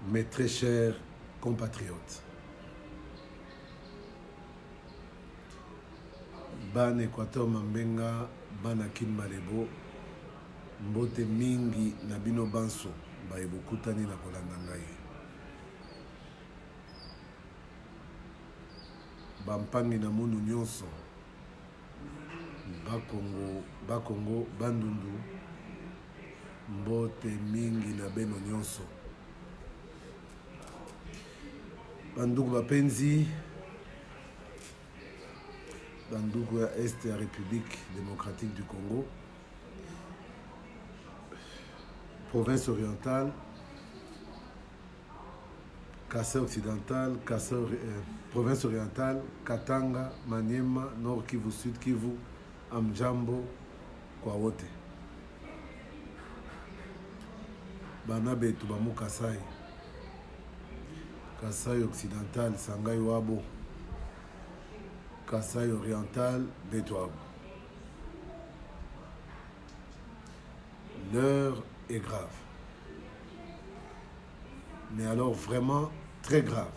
Mes très chers compatriotes, Ban Équateur Mambenga, Ban Akin Malebo, Mbote Mingi Nabino Banso, Baebokutani na kolanda ngai. Bampangi na munu nyonso, Bakongo, Bandundu, Mbote Mingi na beno nyonso. Bandugu bapenzi, Bandugu ya Est ya République démocratique du Congo, province orientale, Kassai occidental, province orientale, Katanga, Maniema, Nord Kivu, Sud Kivu, Amjambo, kwa wote. Bana betu bamu Kassai. Kassai occidental, Sangai Wabo. Kassai oriental, Betouab. L'heure est grave. Mais alors vraiment très grave.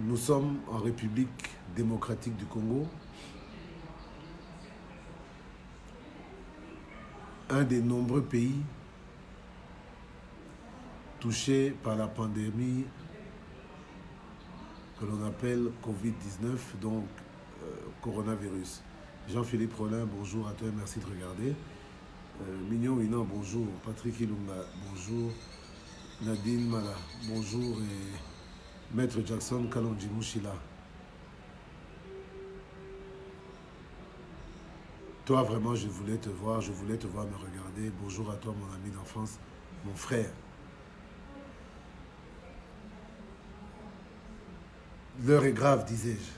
Nous sommes en République démocratique du Congo, un des nombreux pays touchés par la pandémie que l'on appelle Covid-19, donc coronavirus. Jean-Philippe Rollin, bonjour à toi, merci de regarder. Mignon Winan, bonjour. Patrick Ilunga, bonjour. Nadine Mala, bonjour. Et Maître Jackson Kalonji Mouchila. Toi, vraiment, je voulais te voir me regarder. Bonjour à toi, mon ami d'enfance, mon frère. L'heure est grave, disais-je.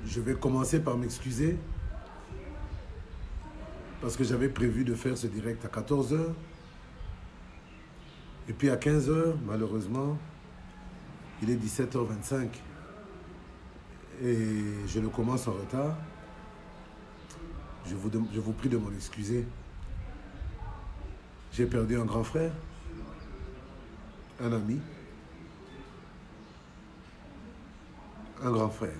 Je vais commencer par m'excuser parce que j'avais prévu de faire ce direct à 14 h. Et puis à 15 h, malheureusement, il est 17h25. Et je le commence en retard. Je vous prie de m'en excuser. J'ai perdu un grand frère, un ami, un grand frère.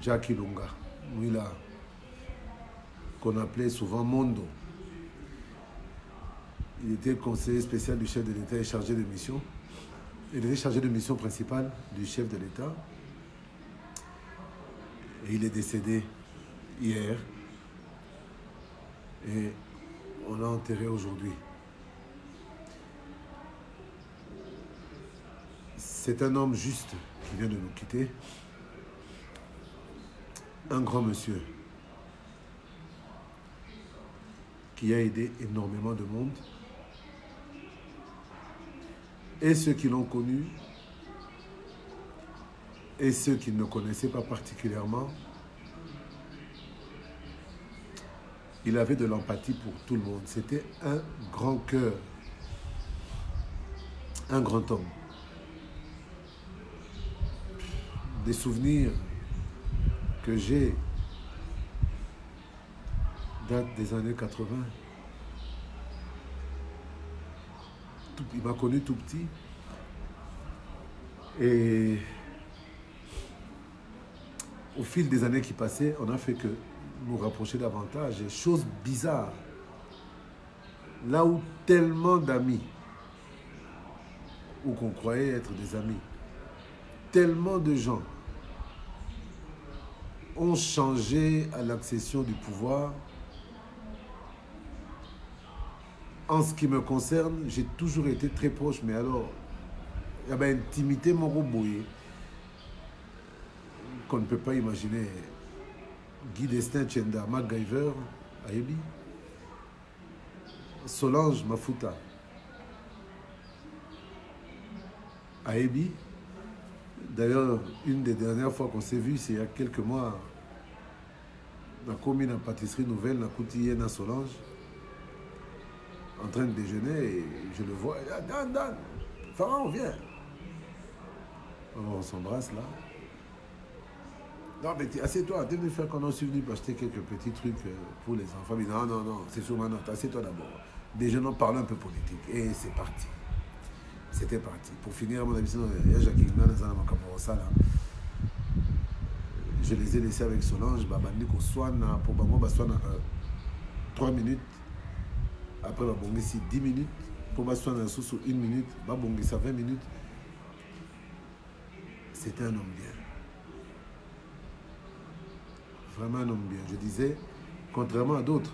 Jackie Lunga, Mouila, qu'on appelait souvent Mondo. Il était conseiller spécial du chef de l'État et chargé de mission. Il était chargé de mission principale du chef de l'État. Et il est décédé hier. Et on l'a enterré aujourd'hui. C'est un homme juste qui vient de nous quitter. Un grand monsieur qui a aidé énormément de monde. Et ceux qui l'ont connu, et ceux qui ne le connaissaient pas particulièrement, il avait de l'empathie pour tout le monde. C'était un grand cœur, un grand homme. Des souvenirs que j'ai datent des années 80. Il m'a connu tout petit. Et au fil des années qui passaient, on a fait que nous rapprocher davantage. Et chose bizarre, là où tellement d'amis, ou qu'on croyait être des amis, tellement de gens ont changé à l'accession du pouvoir. En ce qui me concerne, j'ai toujours été très proche, mais alors, il y avait une intimité morobouée qu'on ne peut pas imaginer. Guy Destin Tchenda, MacGyver, Ayebi, Solange Mafuta, Ayebi. D'ailleurs, une des dernières fois qu'on s'est vu, c'est il y a quelques mois, dans la commune en pâtisserie nouvelle, dans Koutiyena Solange, en train de déjeuner, et je le vois, il dit, Dan, Pharaon, viens. Alors on s'embrasse là. Non, mais assieds-toi, t'es venu faire qu'on a suivi pour acheter quelques petits trucs pour les enfants. Mais non, non, non, c'est sur ma note. Assieds-toi d'abord. Déjeunons, parlons un peu politique. Et c'est parti. C'était parti. Pour finir, à mon avis, il y a Jacques ça là. Je les ai laissés avec Solange. Babandi ko soana pour bango baswana 3 minutes. Après babongi 10 minutes. Pour baswana sous 1 minute. Babongi ça 20 minutes. C'était un homme bien. Vraiment un homme bien. Je disais, contrairement à d'autres,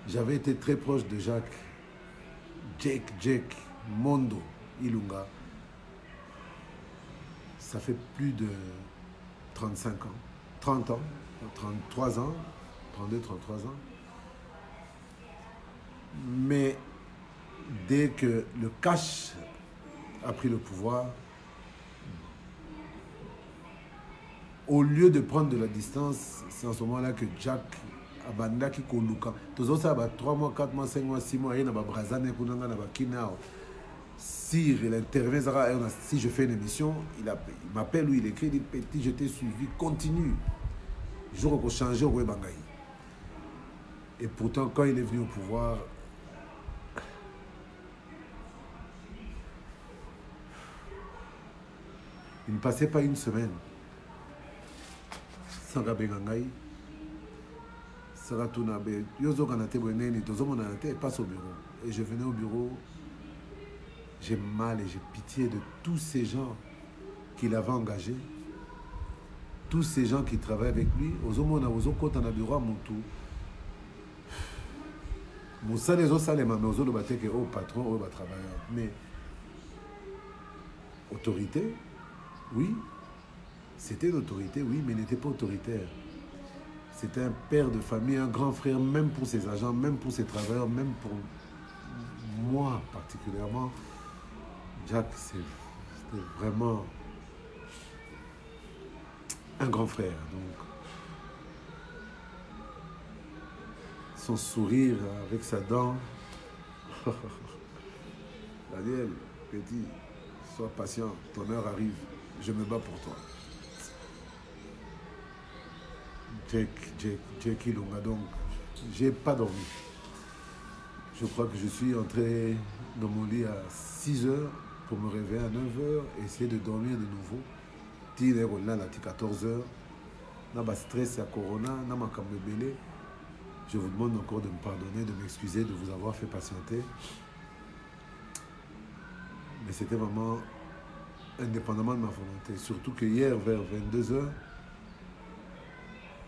j'avais été très proche de Jacques, Jack, Mondo, Ilunga. Ça fait plus de 35 ans, 30 ans, 33 ans, 32, 33 ans. Mais dès que le cash a pris le pouvoir, au lieu de prendre de la distance, c'est en ce moment-là que Jack abanda qui koluka. Tous ça va 3 mois, 4 mois, 5 mois, 6 mois, il y a des brazane kunanga na bakina. Si il intervient, si je fais une émission, il m'appelle ou il écrit, il dit petit, je t'ai suivi, continue. Je vais changer au Bangaï. Et pourtant, quand il est venu au pouvoir, il ne passait pas une semaine sans Gabengangaï. Saratunabe, Yozo Kanate Bweneni, Tozomonate, passe au bureau. Et je venais au bureau, j'ai mal et j'ai pitié de tous ces gens qu'il avait engagés, tous ces gens qui travaillent avec lui. Ozomona, Ozokota na bureau à Moutou. Moussa les autres salles, mais Ozo le battait que au patron, au travailleur. Mais autorité, oui. C'était l'autorité, oui, mais il n'était pas autoritaire. C'était un père de famille, un grand frère, même pour ses agents, même pour ses travailleurs, même pour moi particulièrement. Jack, c'était vraiment un grand frère. Donc, son sourire avec sa dent. Daniel, petit, sois patient, ton heure arrive, je me bats pour toi. Jack Ilunga, donc j'ai pas dormi. Je crois que je suis entré dans mon lit à 6 heures pour me réveiller à 9 heures et essayer de dormir de nouveau. Tine là, à 14 heures. N'a pas stress à Corona, n'a pas belé. Je vous demande encore de me pardonner, de m'excuser, de vous avoir fait patienter. Mais c'était vraiment indépendamment de ma volonté. Surtout que hier, vers 22 heures,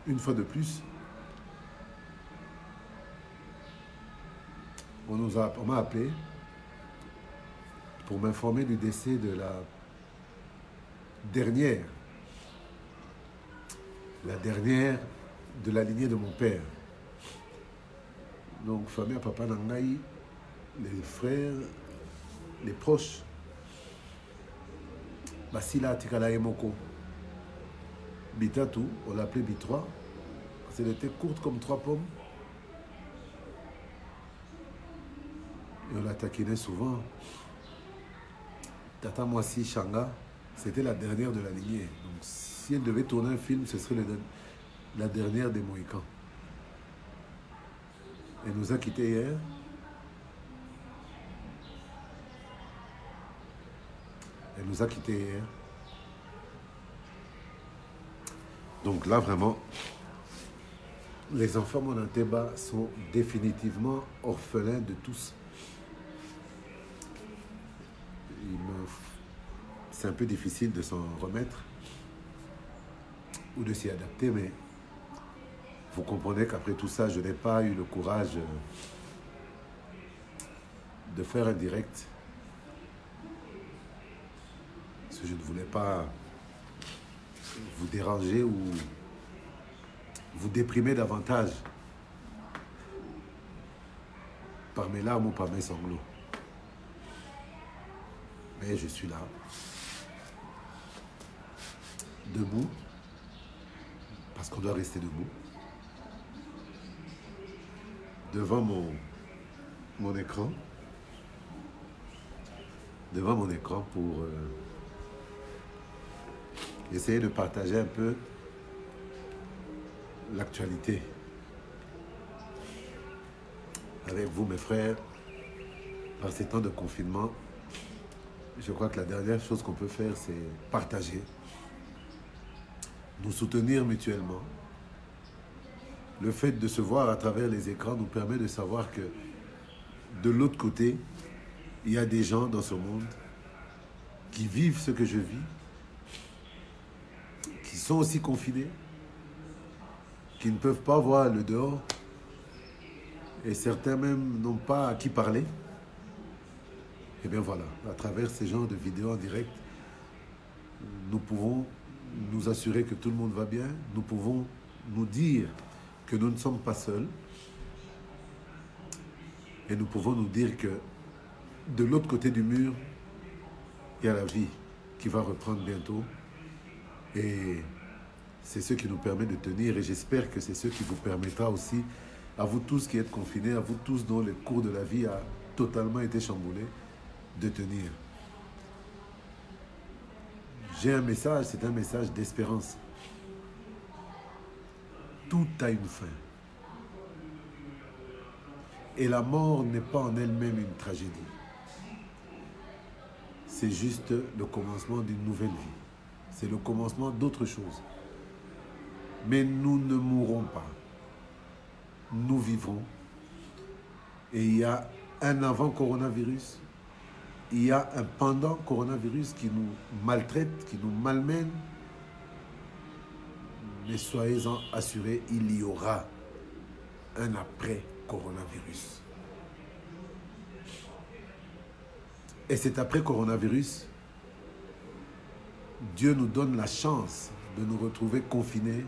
une fois de plus, on m'a appelé pour m'informer du décès de la dernière de la lignée de mon père. Donc, famille, papa Nangaï, les frères, les proches, Basila Tikala Emoko, Bitatu, on l'appelait B3, parce qu'elle était courte comme 3 pommes. Et on la taquinait souvent. Tata Mwasi Shanga, c'était la dernière de la lignée. Donc si elle devait tourner un film, ce serait la dernière des Mohicans. Elle nous a quittés hier. Elle nous a quittés hier. Donc là, vraiment, les enfants Monanteba sont définitivement orphelins de tous. C'est un peu difficile de s'en remettre ou de s'y adapter, mais vous comprenez qu'après tout ça, je n'ai pas eu le courage de faire un direct. Parce que je ne voulais pas vous déranger ou vous déprimer davantage par mes larmes ou par mes sanglots. Mais je suis là, debout, parce qu'on doit rester debout, devant mon écran, essayer de partager un peu l'actualité avec vous, mes frères. Par ces temps de confinement, je crois que la dernière chose qu'on peut faire, c'est partager, nous soutenir mutuellement. Le fait de se voir à travers les écrans nous permet de savoir que de l'autre côté, il y a des gens dans ce monde qui vivent ce que je vis, qui sont aussi confinés, qui ne peuvent pas voir le dehors, et certains même n'ont pas à qui parler. Et bien voilà, à travers ces genres de vidéos en direct, nous pouvons nous assurer que tout le monde va bien, nous pouvons nous dire que nous ne sommes pas seuls, et nous pouvons nous dire que de l'autre côté du mur, il y a la vie qui va reprendre bientôt, et c'est ce qui nous permet de tenir, et j'espère que c'est ce qui vous permettra aussi, à vous tous qui êtes confinés, à vous tous dont le cours de la vie a totalement été chamboulé, de tenir. J'ai un message, c'est un message d'espérance. Tout a une fin. Et la mort n'est pas en elle-même une tragédie. C'est juste le commencement d'une nouvelle vie. C'est le commencement d'autre chose. Mais nous ne mourrons pas. Nous vivrons. Et il y a un avant coronavirus. Il y a un pendant coronavirus qui nous maltraite, qui nous malmène. Mais soyez-en assurés, il y aura un après coronavirus. Et cet après coronavirus, Dieu nous donne la chance de nous retrouver confinés,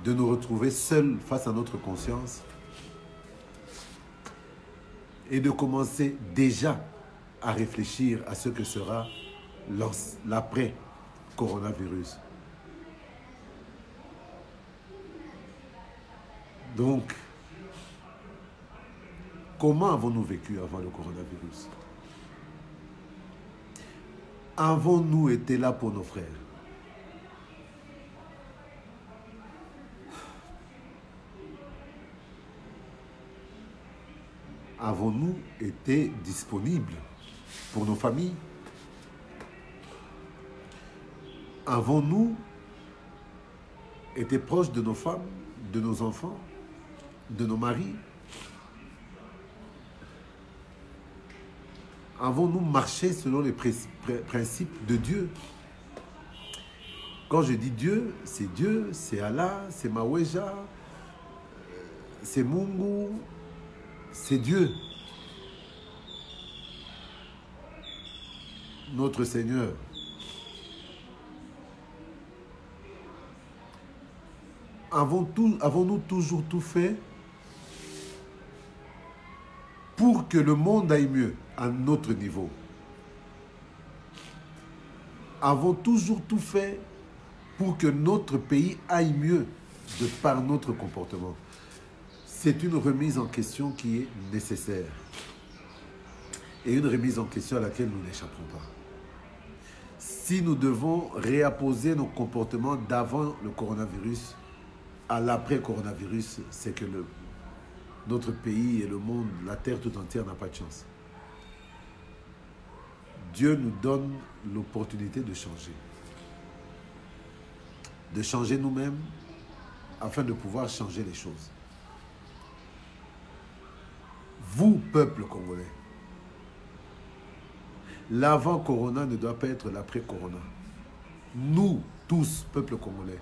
de nous retrouver seuls face à notre conscience et de commencer déjà à réfléchir à ce que sera l'après-coronavirus. Donc, comment avons-nous vécu avant le coronavirus? Avons-nous été là pour nos frères? Avons-nous été disponibles pour nos familles? Avons-nous été proches de nos femmes, de nos enfants, de nos maris? Avons-nous marché selon les principes de Dieu? Quand je dis Dieu, c'est Allah, c'est Maweja, c'est Mungu, c'est Dieu, notre Seigneur. Avons-nous toujours tout fait pour que le monde aille mieux à notre niveau? Avons toujours tout fait pour que notre pays aille mieux de par notre comportement? C'est une remise en question qui est nécessaire. Et une remise en question à laquelle nous n'échapperons pas. Si nous devons réapposer nos comportements d'avant le coronavirus à l'après-coronavirus, c'est que notre pays et le monde, la terre tout entière n'a pas de chance. Dieu nous donne l'opportunité de changer. De changer nous-mêmes afin de pouvoir changer les choses. Vous, peuple congolais, l'avant-corona ne doit pas être l'après-corona. Nous, tous, peuple congolais,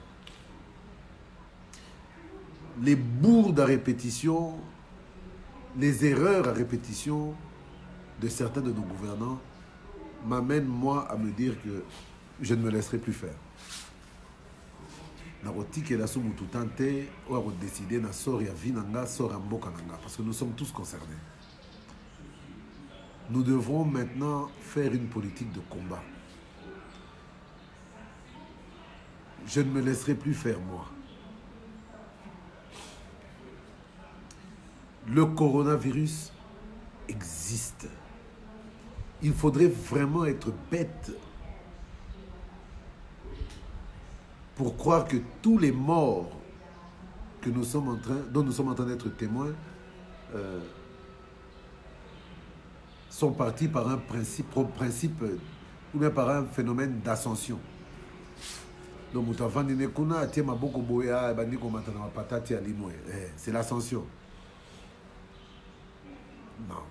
les bourdes à répétition, les erreurs à répétition de certains de nos gouvernants m'amènent, moi, à me dire que je ne me laisserai plus faire. Parce que nous sommes tous concernés. Nous devrons maintenant faire une politique de combat. Je ne me laisserai plus faire, moi. Le coronavirus existe. Il faudrait vraiment être bête pour croire que tous les morts que dont nous sommes en train d'être témoins sont partis par un principe ou bien par un phénomène d'ascension. Donc, c'est l'ascension. Non.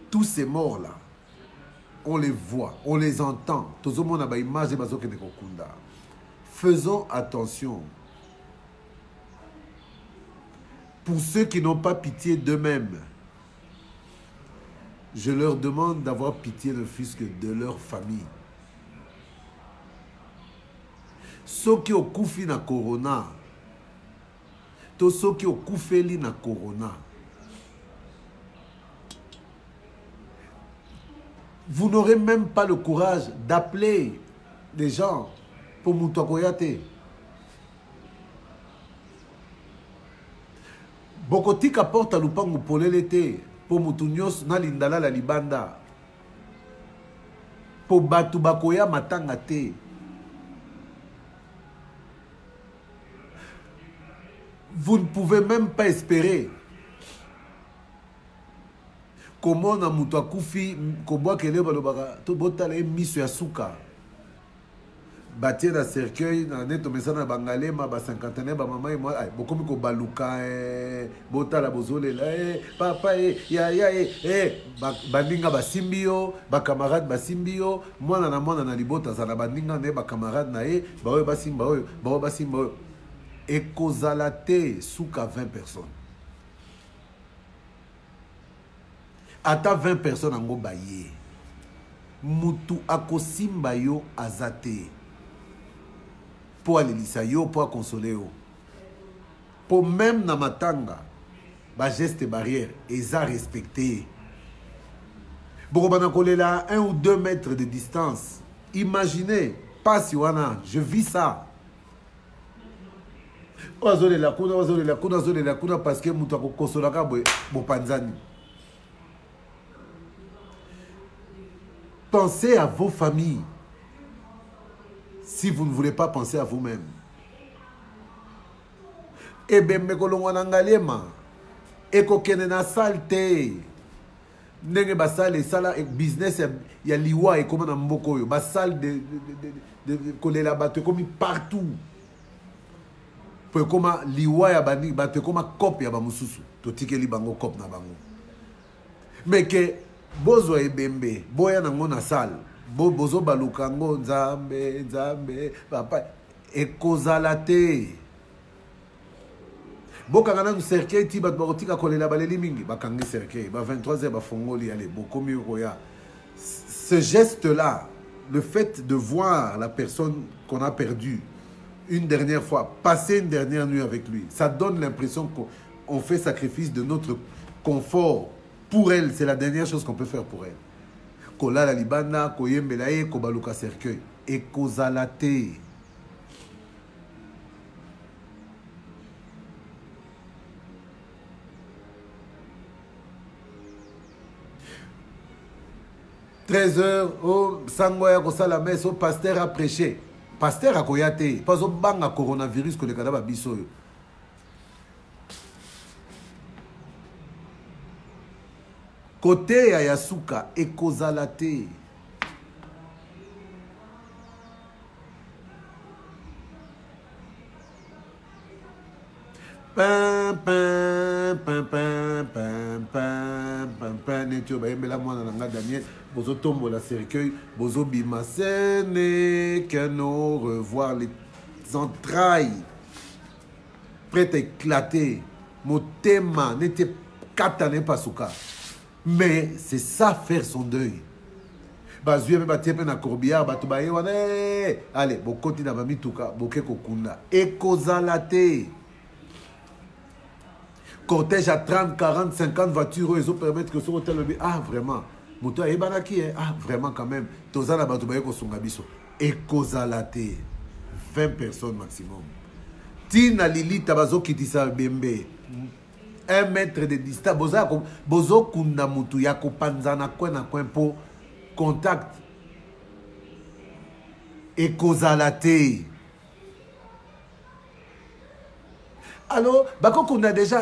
Tous ces morts-là, on les voit, on les entend. Faisons attention. Pour ceux qui n'ont pas pitié d'eux-mêmes, je leur demande d'avoir pitié ne fût-ce que de leur famille. Ceux qui ont koufi na corona, tous ceux qui ont koufeli na corona, vous n'aurez même pas le courage d'appeler des gens pour Moutakoyate. Bokotika porta lupangu polelete pour Moutunios na lindala la libanda. Pour batu bakoya matanga te. Vous ne pouvez même pas espérer comment na mutu akufi koboa kele balobaka to botala miso ya suka batie na cercueil na neto mesana bangalema ba cinquantenaire ba mama moi bokomi ko baluka botala bozolela papa ya bandinga basimbio ba camarade basimbio mwana na libota za na bandinga ne ba camarade na ba basimba ba basimba ekozalate suka 20 personnes. Ata 20 personnes en baye. Mutu akosimba yo azate. Pour alilisa yo, pour consoler yo. Pour même na matanga, ba geste barrière, eza respecté. Borobana kolela 1 ou 2 mètres de distance. Imaginez, pas si wana, je vis ça. Parce que mutu akosolaka bo panzani. Pensez à vos familles si vous ne voulez pas penser à vous-même. Ebembe kolongwana ngalema ekokene na salte ndenge basale sala business ya liwa ekoma na mboko yo basale de kolela bato komi partout pour koma liwa ya bani bato koma cop ya bamususu totikeli bango cop na bango mais que bozo ebembe boya nango na salle bozo balukango nzambe papa ekozala te bokanga na cercueil ti bat bakotika kolela baleli mingi bakangi cercueil ba 23h bafongoli allez bokomi koya. Ce geste là, le fait de voir la personne qu'on a perdue une dernière fois, passer une dernière nuit avec lui, ça donne l'impression qu'on fait sacrifice de notre confort. Pour elle, c'est la dernière chose qu'on peut faire pour elle. Kola la libana, koyembelaye, kobaluka cercueil. Et kozalate. « 13h, oh, sangoya kosala messe, oh, pasteur a prêché. Pasteur a koyate. Pas au bang à coronavirus que le kadaba biso. Côté ya Yasuka, ekozalate. Pam pam pam pam pam pam pam pam netio ba yembela mwana nanga Daniel bozo tombo la cercueil bozo bima ce n'est qu'un au revoir les entrailles prêtes à éclater motema n'était katane pasuka. Mais c'est ça faire son deuil. Bazouye me batie pe na corbillard batu ba yewana allez bokoti na bamituka boke kokunda ekozalate. Cortège à 30, 40, 50 voitures, ils ont permis que ce hôtel le ah vraiment moto ebanaki ah vraiment quand même tozala batu ba yeko sunga biso ekozalate 20 personnes maximum. Tina lilita bazo kitisa bembe 1 mètre de distance bozo kunda mutu ya kopanzana coin na coin po contact ekozalate Alors, on a déjà,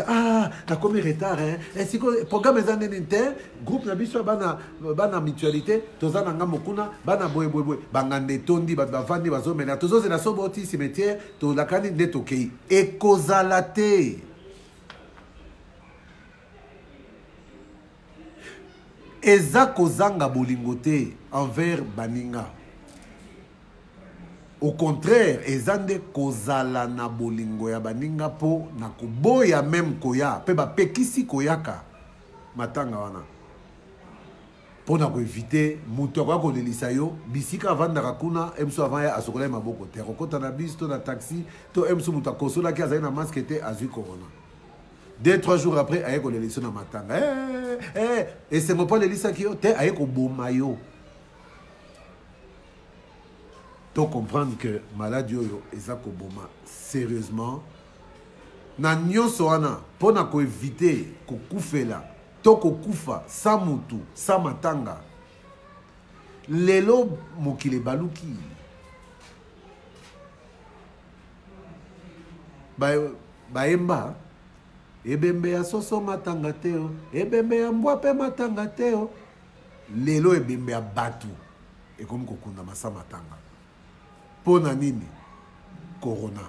ah, t'as combien de retard, hein? Et si le programme est en inter, groupe Nabiso, bana mutualité, toza nanga mokuna, bana boye, bangande tondi, bavandi, bazo, mais la tozo, c'est la soboti, cimetière, to la cani de tokei. Et kozalate. Eza kozanga bolingote envers baninga. Au contraire, ezande kozala na bolingo ya baninga po na koboya même koya pe ba pekisi koyaka matanga wana po na ko éviter muto kwa ko lelisa yo bisika vanda kuna emso avant ya asokola maboko te kokota na bus to na taxi to emso muto kosola ki azali na masque te azui corona 2-3 jours après aye ko lelisa na matanga et c'est mo pas lelisa ki yo te aye ko boma yo. Donc comprendre que maladie yo eza ko boma sérieusement na nyonso wana pona ko éviter ko kufela to ko kufa sa mutu sa matanga lelo mokile baluki baemba ebembe ya soso matanga teo ebembe ya mbwa pe matanga teo lelo ebembe ya batu ekomi kokunda masa matanga. Pona nini corona.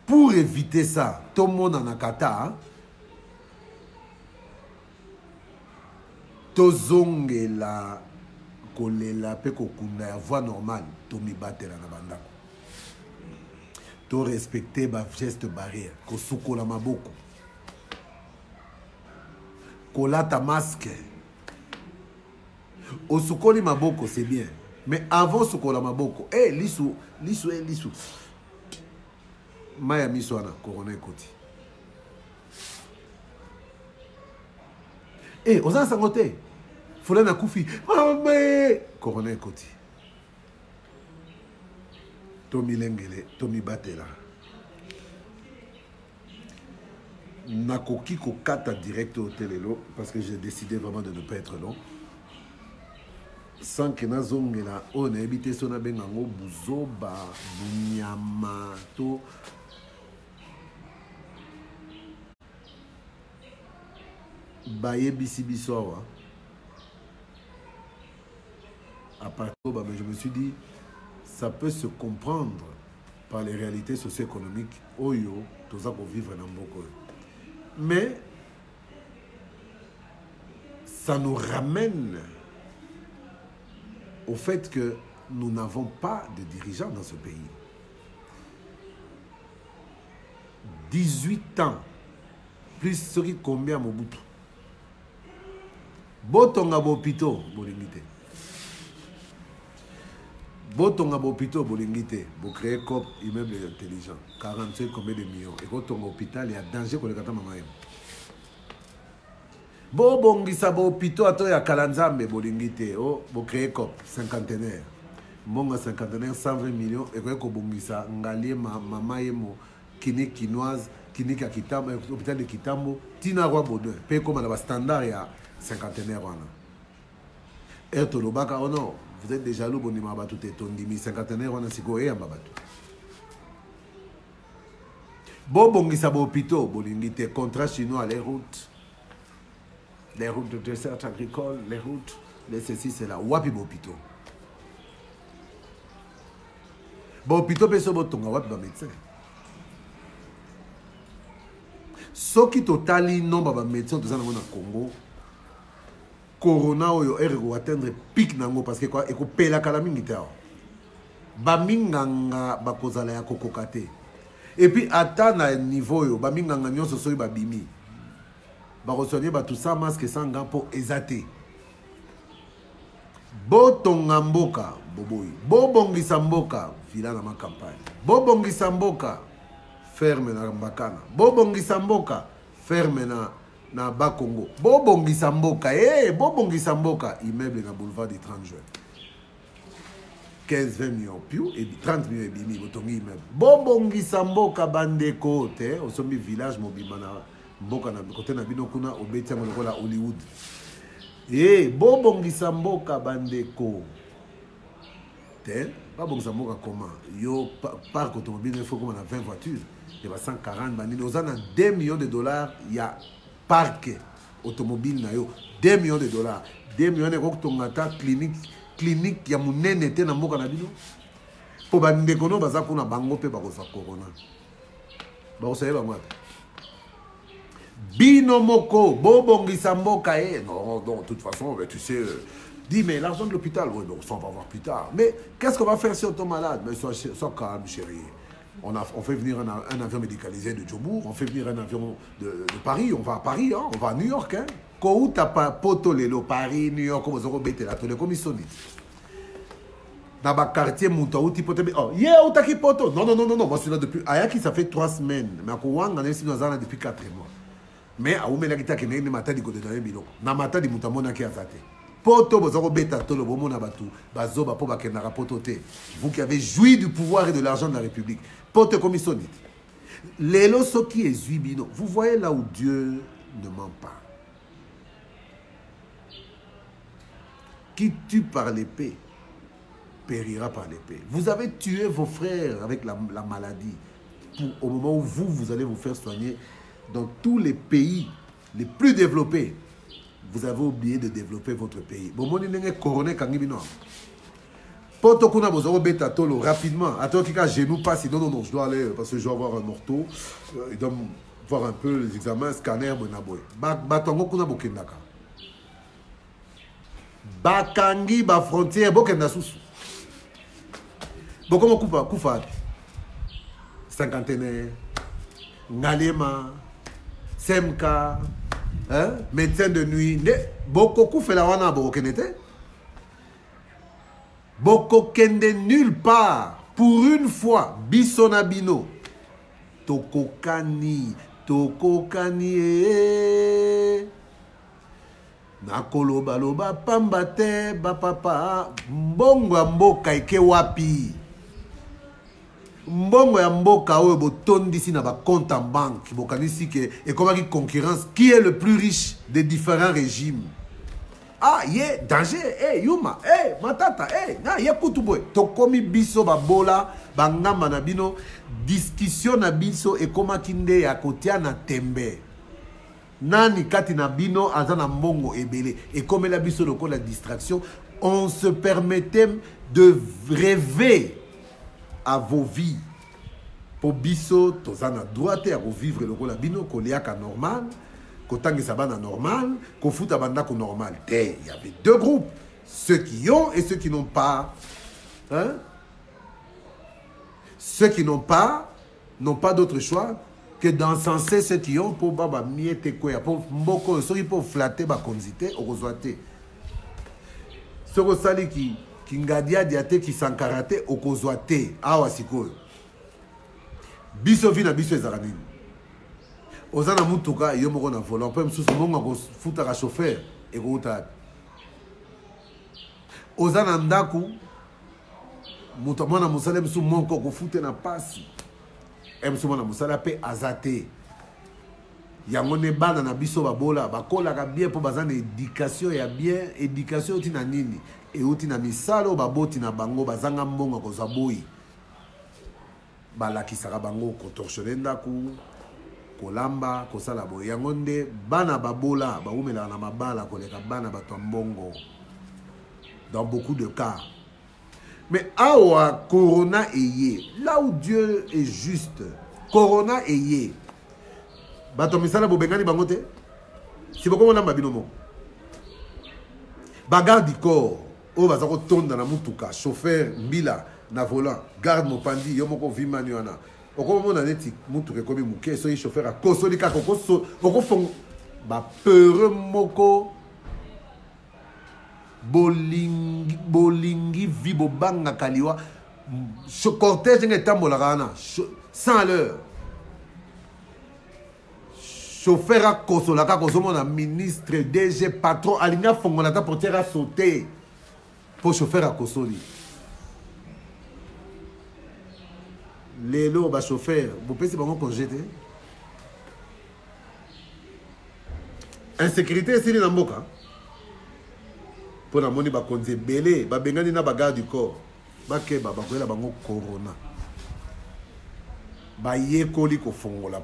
Pour éviter ça, tout le monde en a kata. Tozongela kolela pe kokunda ya voie normale, to mi batela na bandako. To respecter ba geste barrière, ko sukola maboko. Kolata masque. Osukoli maboko c'est bien. Mais avant ce qu'on a maboko, lisu. Maya miswana, corona koti. Oza sangote. Fola na kufi. Corona koti. Tomi lengele, tomi batela. Nakoki ko kata direct au télélo parce que j'ai décidé vraiment de ne pas être long. Sans que nazongela on habite sona bengango buzoba bunyama to baye bisibisoa à partir mais je me suis dit ça peut se comprendre par les réalités socio-économiques oyo toza ko vivre na mboko mais ça nous ramène au fait que nous n'avons pas de dirigeants dans ce pays. 18 ans, plus ce qui combien Mobutu. Botonga bopito, bolingite. Botonga bopito, bolingite. Vous créez COP, immeuble intelligent. 45 combien de millions. Et quand on hôpital, il y a danger pour les gâteaux mamayem. Bo bongisa bo pito ato ya kalanzambe bolingite o bo créer COP cinquantenaire monga cinquantenaire 120 millions et ko bongisa ngalie mama yemo clinique quinoise clinique à Kitambo hôpital de Kitambo tina roi bodin pe comme na ba standard ya cinquantenaire wana to lobaka oh non vous êtes déjà jaloux bonima ba tout etondimi cinquantenaire wana siko e amba batu bo bongisa bo pito bolingite contrat chinois les routes de dessert agricole, les routes, les ceci, c'est là. Wapi bopito. Bopito peso botonga wapi ba médecin. Ce qui totali nombre ba médecin dans le Congo. Corona oyo ergo atteindre pic nango parce que quoi eko pela kala mingi ta. Ba minganga ba kozala ya kokokate. Et puis atteindre un niveau yo ba minganga nyonso soyi ba bimi. Barosoigner tout ça masque sans gants pour exater. Botonga mboka boboy. Bobongisa mboka vila na ma campagne. Bobongisa mboka ferme na Mbakana. Bobongisa mboka ferme na Bakongo. Bobongisa mboka bobongisa mboka immeuble na boulevard du 30 juin. 15-20 millions piou et 30 millions et bimi botongi immeuble. Bobongisa mboka bandeko te osomi village mobimana. Mboka na côté na bino kuna obeti ngolo la Hollywood. Bobongisa mboka bandeko. Pas bon, ça m'a comment. Yo, parc automobile, il faut qu'on a 20 voitures. Il y a 140 bandes. Aux alentours 2 millions de dollars, il y a parc automobile. 2 millions de dollars. 2 millions de dollars, clinique, il y a mon nez était dans mon canabino. Pour bande kono baza kuna bango pe bakosa corona. Ba savez ba moi. Bino moko bobongisa mboka e. Non, de toute façon, tu sais, dis mais l'argent de l'hôpital, oui, donc ça on va voir plus tard. Mais qu'est-ce qu'on va faire si on tombe malade? Mais sois calme, chérie. On fait venir un avion médicalisé de Djobourg, on fait venir un avion de Paris, on va à Paris, hein, on va à New York. Hein. Quand tu n'as pas potolelo Paris, New York, comme vous avez là, tu les commissionnes. Dans le quartier, Moutaouti, oh, yeah, où t'as qui poto? Non, moi je suis là depuis. Ayaki, ça fait 3 semaines. Mais à Kouang, on est ici depuis 4 mois. Mais à Oumela qui t'a qui n'est pas dit que tu as biloko. Na mata di Moutamona qui a zate. Poto, vous avez bêta, tolo, vous m'en abattu. Bazoba, po, bakenara, poto, te. Vous qui avez joui du pouvoir et de l'argent de la République. Poto commissionné. Lélo, ce qui est zuibino. Vous voyez là où Dieu ne ment pas. Qui tue par l'épée périra par l'épée. Vous avez tué vos frères avec la maladie. Au moment où vous allez vous faire soigner dans tous les pays les plus développés. Vous avez oublié de développer votre pays. Bon, mon n'est coroné quand il Poto kuna bozoro beta tolo rapidement. Attends qu'il y a genou passe. Non, je dois aller parce que je dois avoir un morceau. Il doit voir un peu les examens, scanner, bonaboy. Batongo kuna bokendaka. Bakangi ba frontière bokenda susu. Comment Koufa cinquantenaire, Ngalema, Semka, hein? Médecin de nuit. Beaucoup fait la wana Bokenete. Boko kende nulle part. Pour une fois, Bisonabino. Tokokani. Nakolo baloba pambate bapapa. Mbongo mboka ike wapi. Mbongo ya mboka oyo botondisi na ba compte en banque bokanisi ke et comment qui concurrence qui est le plus riche des différents régimes. Ah ye danger yuma matata na ye kutuboy tokomi biso babola bangamba na bino discussion na biso et comment kinde ya kotia na tembe nani kati na bino azana mbongo ebele et comme la biso loko la distraction on se permettait de rêver à vos vies. Pour biso, tozana droite à vivre le rôle bino, koliaka normal, kotangi sabana normal, kofuta bandako normal. Il y avait 2 groupes, ceux qui ont et ceux qui n'ont pas. Hein? Ceux qui n'ont pas d'autre choix que d'encenser ceux qui ont pour baba miete quoi, pour mboko, ceux pour flatter ba konzite, okozoate. Ceux qui Kingadia diate qui sankarate okozwate awa sikoyo biso vina biso ezarani ozana mutuka yo moko na volant pe msusu monga ko futa ka chauffeur e ko uta ozana ndaku mutu mwana musala msu monko ko fute na pasi msu mwana musala pe azate yango ne bana na biso babola bakola ka bien po bazana éducation ya bien éducation tina nini et outi na misalo baboti na bango bazanga mbongo kozwa boyi balakisaka bango kotorshone ndaku kolamba kosala boyi yango nde bana babola baumelaka na mabala koleka bana bato mbongo dans beaucoup de cas. Mais awa corona eye là où Dieu est juste corona eye bato misala bobengani bango te si boko na mabino mo bagarde du corps o bazako tonda na mutuka chauffeur mbila na volant garde mopandi yo moko vimani wana okomona neti mutuka ekomi muke so chauffeur a kosoli kaka okofong ba peure moko bolingi vi bobanga kaliwa cortège ngetambolaka wana 100 à l'heure chauffeur a kosolaka kozomona ministre DG patron alinga fongola ta portière a sauté pour chauffeur a kosoli lelo ba chauffeur vous pensez pas qu'on jette insécurité c'est na mboka pour la moni ba konze belé ba bengani na bagarre du corps bakeba bakoyela bango corona bayekoli kofongola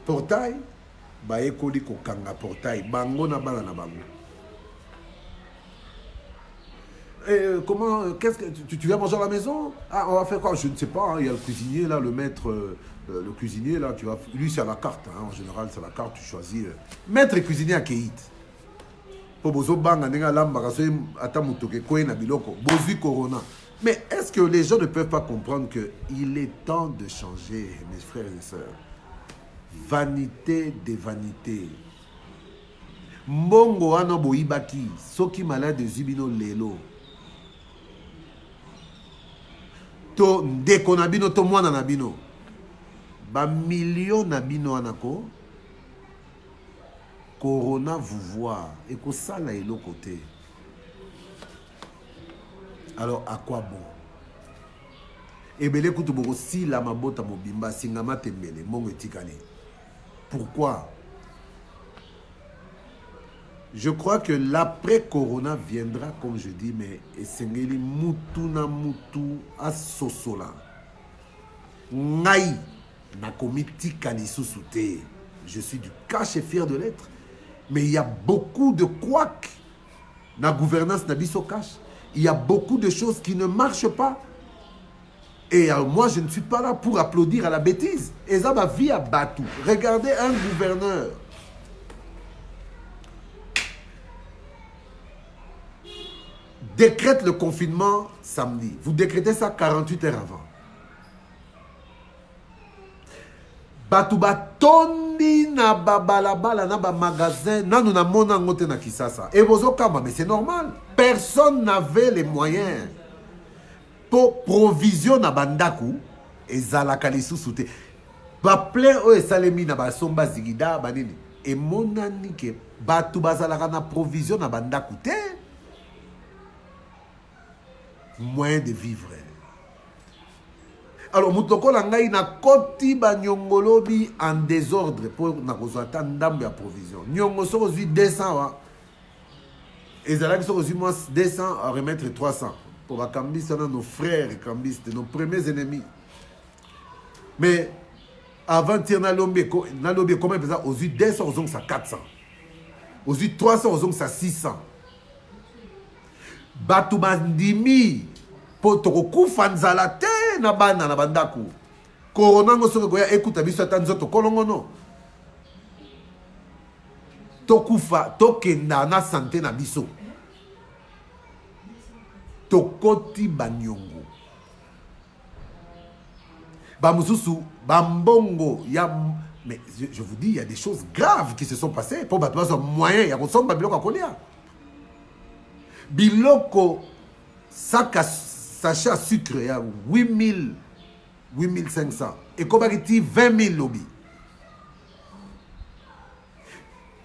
portail bayekoli kokanga portail bango na bana na bango. Comment, qu'est-ce que tu viens manger à la maison? Ah, on va faire quoi? Je ne sais pas, hein, il y a le cuisinier là, le maître, le cuisinier là, tu vas, lui c'est à la carte, hein, en général c'est à la carte, tu choisis. Maître et cuisinier à Keït. Pour bozo banga nenga lamba kasoy atamutoke koe na biloko, bozu corona. Mais est-ce que les gens ne peuvent pas comprendre que il est temps de changer, mes frères et sœurs? Vanité des vanités. Mbongo wana boibaki, soki malade zibino lelo. To ndeko na bino to mwana na bino. Ba million na bino anako. Corona vous voit et que ça là est l'autre côté. Alors à quoi bon? Et bien écoute beaucoup si la mabota mobimba singama tembele mongo etikali. Pourquoi? Je crois que l'après-corona viendra, comme je dis, mais esengeli mutu na mutu a sosola. Ngai na komiti kalisusu te. Je suis du cache et fier de l'être. Mais il y a beaucoup de couacs dans la gouvernance d'Abisso Cash. Il y a beaucoup de choses qui ne marchent pas. Et moi, je ne suis pas là pour applaudir à la bêtise. Et ça, ma vie à Batou. Regardez un gouverneur. Décrète le confinement samedi. Vous décrétez ça 48 heures avant. Batouba tondi na babalabala na ba magasin nanu na mona ngote na Kisasa. Et bozo kama, mais c'est normal. Personne n'avait les moyens pour provision na bandaku et zalaka lisusu te. Ba plein o esalemi na ba somba zigida banini. Et monani ke batouba zalaka na provision na bandaku te. Moyen de vivre. Alors, Moutoko Langaï na koti ba nyongolobi en désordre pour na kozata ndambe ya provision. Nyongo so ozi 200 et zalaki so ozi moins 200 à remettre 300 pour ba kambis na nos frères kambis, nos premiers ennemis. Mais avant tir na lombe comment pesa ozi 200 ozong sa 400. Ozi 300 ozong sa 600. Batu bandimi potoko kufa nzala te na bana na bandaku. Corona ngo soki koya ekuta biso ata nzoto kolongono. Tokufa tokenda na santé na biso. Tokoti banyongo. Bamususu bambongo ya. Mais je vous dis, il y a des choses graves qui se sont passées pour battre un moyen. Il y a un biloko à coller. Biloko sachet à sucre, il y a 8000, 8500. Et comme il 20 000 lobby.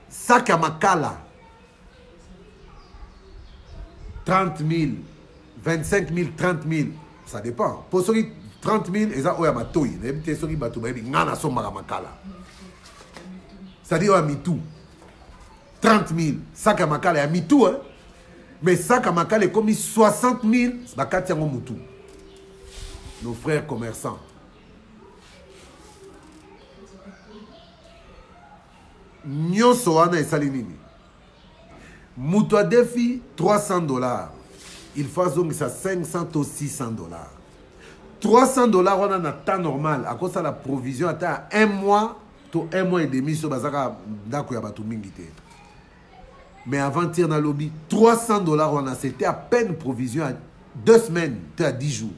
Sac à makala, 30 000, 25 000, 30 000. Ça dépend. Pour ceux qui 30 000, ils ont un matouille. Ils ont un makala. C'est-à-dire, ils ont tout. 30 000. Sac à makala, ils ont tout. Mais ça, comme il est commis 60 000, c'est nos frères commerçants. Nyonso wana esalinini. Mutu a défi $300. Il faut donc ça 500 ou $600. $300 wana na temps normal. À cause de la provision, à 1 mois, to 1 mois et demi, sur bazaka ndako ya batu mingi te. Mais avant-hier dans le lobby, $300, c'était à peine provision à 2 semaines, à 10 jours.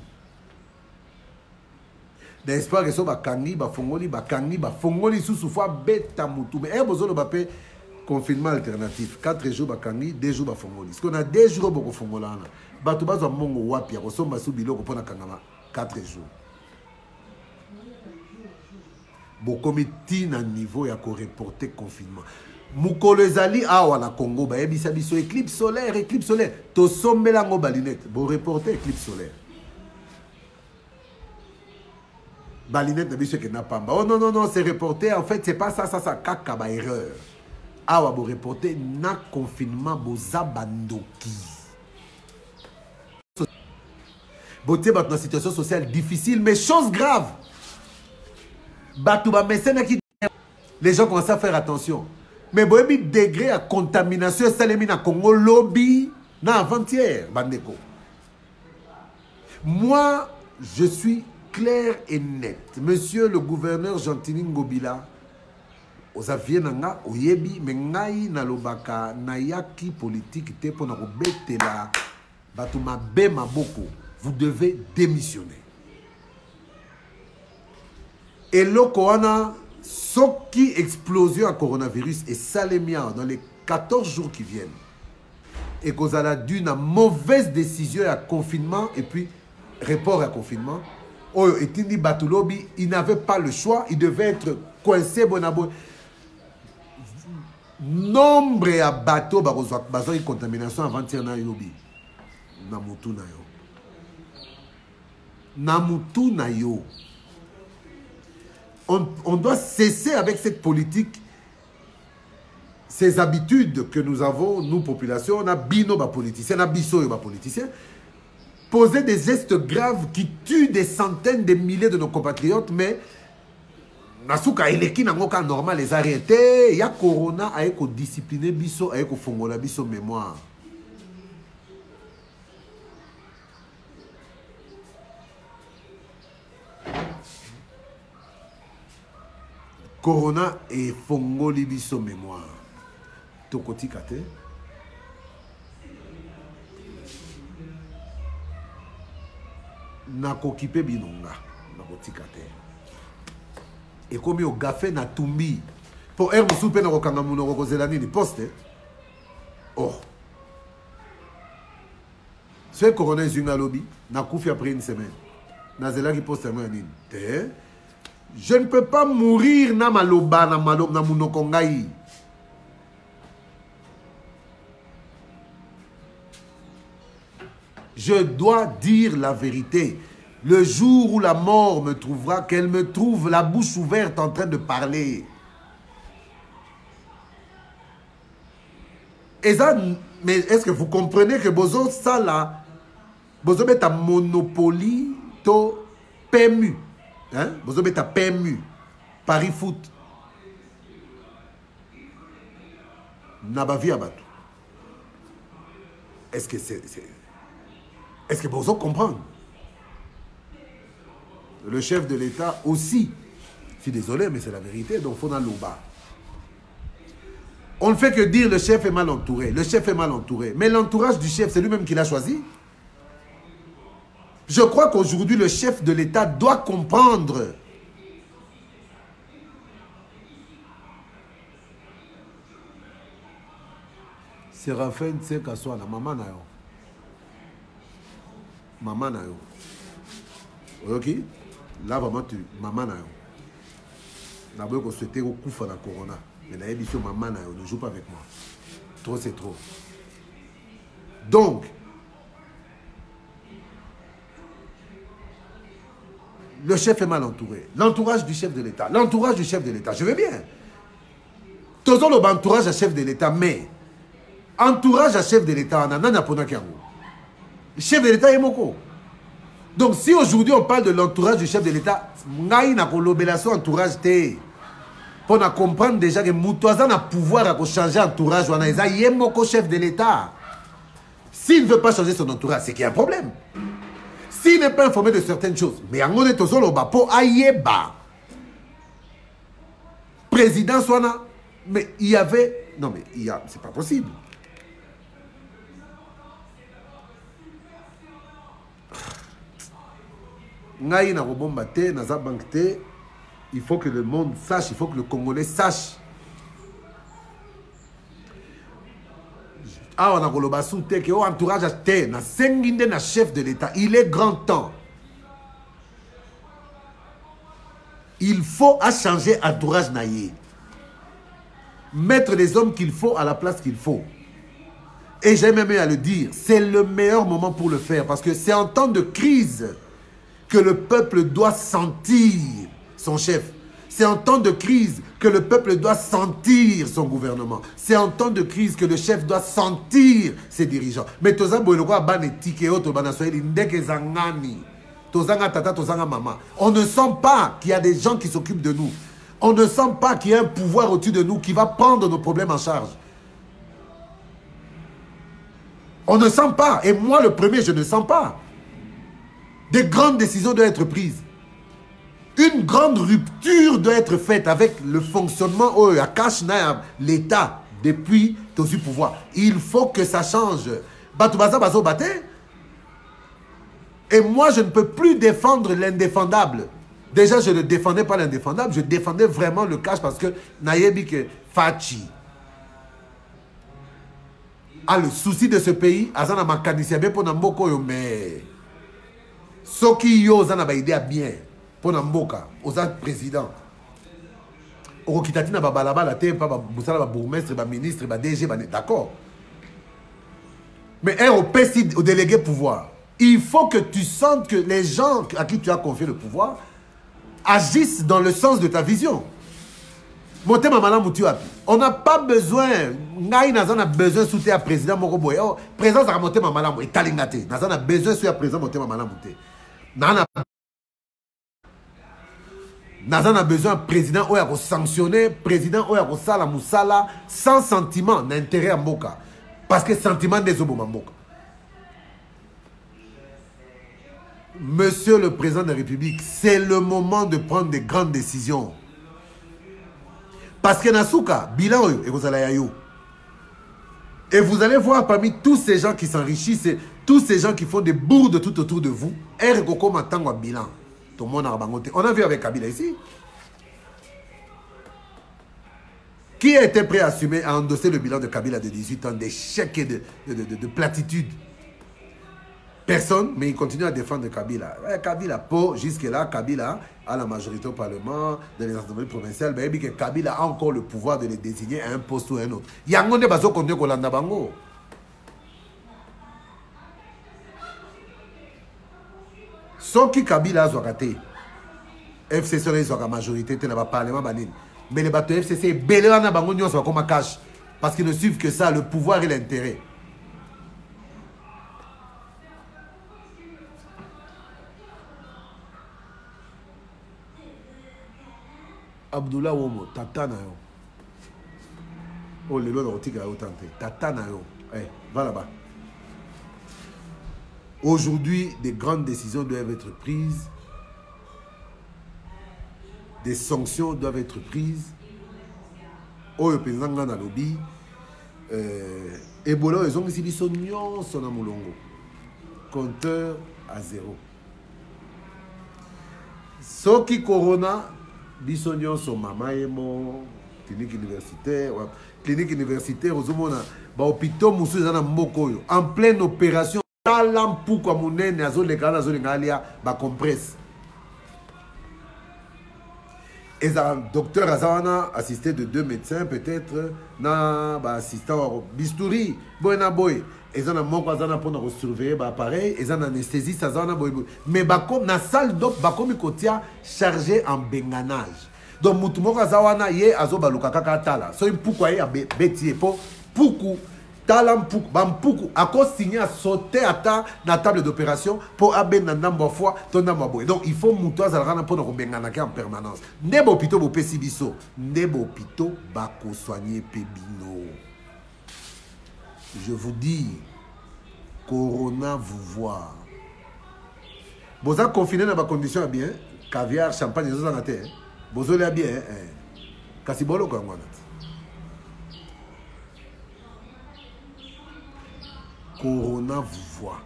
D'espoir que ça va kangi, va fongoli, sous fois bêta moutou. Mais il besoin de confinement alternatif. 4 jours va kangi, 2 jours va fongoli. Parce qu'on a 2 jours pour fongola. Batou bazo mongo wapi, on somba sous bilo pour na kangama 4 jours. Bon comité na niveau ya ko reporter confinement. Mukolo ezali awa na Congo ba yebisa biso éclipse solaire to sombela ngo balinette bo reporter éclipse solaire balinette na biso ke na pamba. Oh non c'est reporté en fait c'est pas ça kaka ba erreur awa bo reporter na confinement bo zabandoki Beauté, dans une situation sociale difficile, mais chose grave. Les gens commencent à faire attention. Mais bon, il y a degré à contamination, salemi na Congo lobby, na avant-hier, bandeko. Moi, je suis clair et net. Monsieur le gouverneur Gentini Ngobila, ozavier nanga oyebi mengai na lobaka na yaki politique te pona ko betela batu mabe maboko. Vous devez démissionner. Et l'Okoana, ce qui explosion à coronavirus et salémia dans les 14 jours qui viennent, et qu'on a dû une mauvaise décision à confinement et puis report à confinement, et Tindi Batulobi, il n'avait pas le choix, il devait être coincé bonabo. Nombre à bateau, bateau, contamination avant-hier na yobi. Namutu na yo. Namutu na yo. On doit cesser avec cette politique, ces habitudes que nous avons, nous, population, on a bino ba politiciens, on a biso ba politiciens, poser des gestes graves qui tuent des centaines de milliers de nos compatriotes, mais nasuka eleki nangoka normal les arrêter, il y a corona a eko discipliner biso, a eko fongola biso mémoire. Corona et fongoli biso mémoire. Tokoti kate. Nakokipe binonga. Nakoti kate. Et comme yo gafé na tumbi. Pour ermo soupe na kokanga muno kozelani ni poste. Oh. Ce corona zunga lobby na koufi après une semaine. Na zela ki poste moi ni. Je ne peux pas mourir na maloba na maloba na munokongai. Je dois dire la vérité. Le jour où la mort me trouvera, qu'elle me trouve la bouche ouverte en train de parler. Et ça, mais est-ce que vous comprenez que Bozo, ça là, Bozo met un monopoly to PMU. Hein? Vous avez ta PMU, Paris Foot. Nabavi Abatou. Est-ce que c'est. Est-ce que vous comprenez? Le chef de l'État aussi. Je suis désolé, mais c'est la vérité. Donc, il faut dans l'Oba. On ne fait que dire le chef est mal entouré. Le chef est mal entouré. Mais l'entourage du chef, c'est lui-même qui l'a choisi. Je crois qu'aujourd'hui, le chef de l'État doit comprendre. Séraphin Tsekaswana, maman na yo. Maman na yo. Ok? Là, vraiment, maman na yo. D'abord, qu'on souhaitait au coup de la corona. Mais la émission maman na yo, ne joue pas avec moi. Trop, c'est trop. Donc, le chef est mal entouré. L'entourage du chef de l'État. L'entourage du chef de l'État. Je veux bien. Toujours l'entourage à chef de l'État, mais entourage à chef de l'État, le chef de l'État est moko. Donc si aujourd'hui on parle de l'entourage du chef de l'État, ngai na kolobelation entourage te. Pour comprendre déjà que Moutouazan a pouvoir à changer entourage, on a yemoko chef de l'État. S'il ne veut pas changer son entourage, c'est qu'il y a un problème. S'il n'est pas informé de certaines choses, mais en est toujours là pour ayeba. Président Swana, mais il y avait. Non, mais il y a. C'est pas possible. Ngaï na robomba te, naza bank te. Il faut que le monde sache, il faut que le Congolais sache. Ah, on a kolobasu te, que entourage à te, na senginde na chef de l'État. Il est grand temps. Il faut changer entourage naïe. Mettre les hommes qu'il faut à la place qu'il faut. Et j'aime même à le dire, c'est le meilleur moment pour le faire. Parce que c'est en temps de crise que le peuple doit sentir son chef. C'est en temps de crise que que le peuple doit sentir son gouvernement. C'est en temps de crise que le chef doit sentir ses dirigeants. Mais on ne sent pas qu'il y a des gens qui s'occupent de nous. On ne sent pas qu'il y a un pouvoir au-dessus de nous qui va prendre nos problèmes en charge. On ne sent pas. Et moi, le premier, je ne sens pas. Des grandes décisions doivent être prises. Une grande rupture doit être faite avec le fonctionnement à l'État depuis ton pouvoir. Il faut que ça change. Et moi, je ne peux plus défendre l'indéfendable. Déjà, je ne défendais pas l'indéfendable, je défendais vraiment le cash parce que Nayebi que Fachi a le souci de ce pays. Azana makanisiabe pour Namboko yo mais Soki yo zana ba idée bien pour Namboka, aux président. Orokitati na babalaba la te pa ba musala ba bourgmestre, ba ministre, ba DG, d'accord. Mais au au délégué pouvoir, il faut que tu sentes que les gens à qui tu as confié le pouvoir agissent dans le sens de ta vision. On n'a pas besoin, on a besoin de soutenir le président Moroboy. Le président a monté ma malam et talingate. On a besoin de soutenir le président monté ma malam. On a besoin de président qui a sanctionné, président qui a sala musala sans sentiment d'intérêt à Mboka. Parce que sentiment des obos Mboka. Monsieur le président de la République, c'est le moment de prendre des grandes décisions. Parce que Nasuka, bilan et vous allez voir parmi tous ces gens qui s'enrichissent, tous ces gens qui font des bourdes tout autour de vous, bilan. On a vu avec Kabila ici. Qui était prêt à assumer, à endosser le bilan de Kabila de 18 ans, d'échecs et de platitudes? Personne, mais il continue à défendre Kabila. Kabila, jusque-là, Kabila a la majorité au Parlement, dans les assemblées provinciales, mais Kabila a encore le pouvoir de les désigner à un poste ou à un autre. Il y a un monde qui continue à l'anda bango. Sauf que Kabila a raté. FCC a la majorité, il y a le Parlement, mais les bateaux FCC, belé en bango, ils sont comme un cash. Parce qu'ils ne suivent que ça, le pouvoir et l'intérêt. Abdullah Womo, tata na yo. Oh, le lolo rotika yo tante. Tata na yo. Eh, va là-bas. Aujourd'hui, des grandes décisions doivent être prises. Des sanctions doivent être prises. Oh, le président na lobby. Ebola, ils ont ici son union, son amulongo. Compteur à 0. Soki Corona. Bisognon son maman et mon clinique universitaire. Clinique universitaire, aux hommes, hôpital Moussou en pleine opération. Talampu comme on est, compresse. Et un docteur Azana, assisté de 2 médecins, peut-être, na assistant bistouri, boyna boy. Ils ont un manque pour surveiller l'appareil, ils ont un anesthésiste, mais comme na salle d'op, comme il chargé en benganage. Donc, Moutoumok Azawana yé azo balukaka tala. So pourquoi y a bêtier pour talam poukou bampuku à cause signer à sauter à ta na table d'opération pour aben namba fois ton namba boy. Donc il faut moutoir zalana pour nous benganaka en permanence. Nebo pito bo pesibiso, nebo pito bako soigner pebino. Je vous dis, Corona vous voit. Vous avez confiné dans vos conditions bien, caviar, champagne, vous avez bien. Vous avez bien. Kasibolo comme on a. Corona vous voit.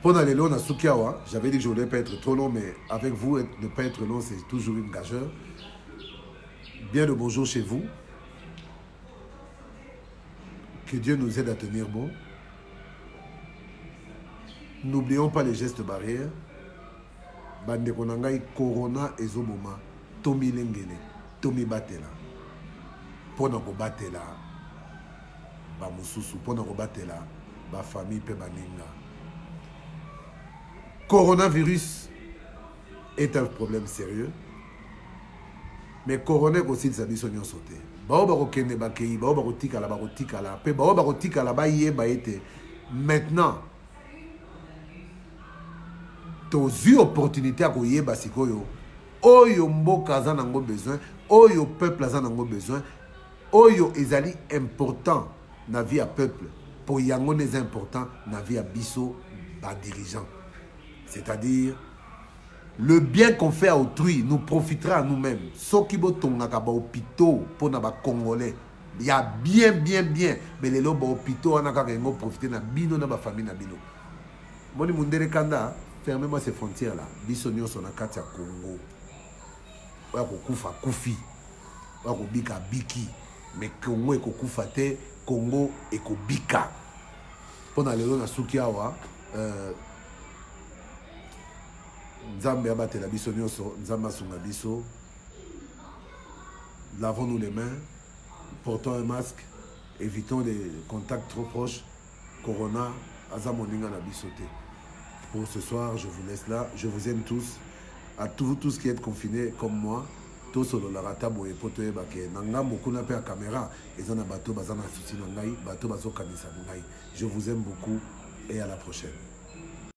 Pendant les longs à Sukiawa, j'avais dit que je ne voulais pas être trop long, mais avec vous, ne pas être long, c'est toujours une gageure. Bien le bonjour chez vous. Que Dieu nous aide à tenir bon. N'oublions pas les gestes barrières. Bande konangai corona ezoboma. Tomi lengele. Tomi batela. Pona ko batela. Ba mususu. Pona ko batela. Ba famille pe baninga. Coronavirus est un problème sérieux. mais corona aussi ça biso nyo sauté ba ba ko kende ba kei ba ko tikala pe ba ko tikala ba yeba ete maintenant tozi opportunité à koyeba sikoyo oyo mboka za nango besoin oyo peuple za nango besoin oyo ezali important na vie à peuple pour yango les important na vie à biso ba dirigeant, c'est-à-dire le bien qu'on fait à autrui nous profitera à nous-mêmes. Ce qui va tongaka ba hôpitaux pour na ba congolais, il y a bien mais les lots ba hôpitaux on a ka ngo profiter na bino na ba famille na bino. Moni mundere kanda fermez-moi ces frontières là. Biso nyonso na kati ya Congo. Wa ko kufa kufi. Wa ko bika biki. Mais Congo e ko kufa te, Congo e ko bika. Pona lelo na suki awa Nzambe abatela biso nyonso, Nzambe asunga biso. Lavons-nous les mains, portons un masque, évitons les contacts trop proches. Corona, azamoninga na biso te. Pour ce soir, je vous laisse là. Je vous aime tous. À tous qui êtes confinés comme moi. Tous solo la rata boye poto e bake nanga mokuna pe caméra ezana bato bazana souci nangai bato bazo kanisa ngai. Je vous aime beaucoup et à la prochaine.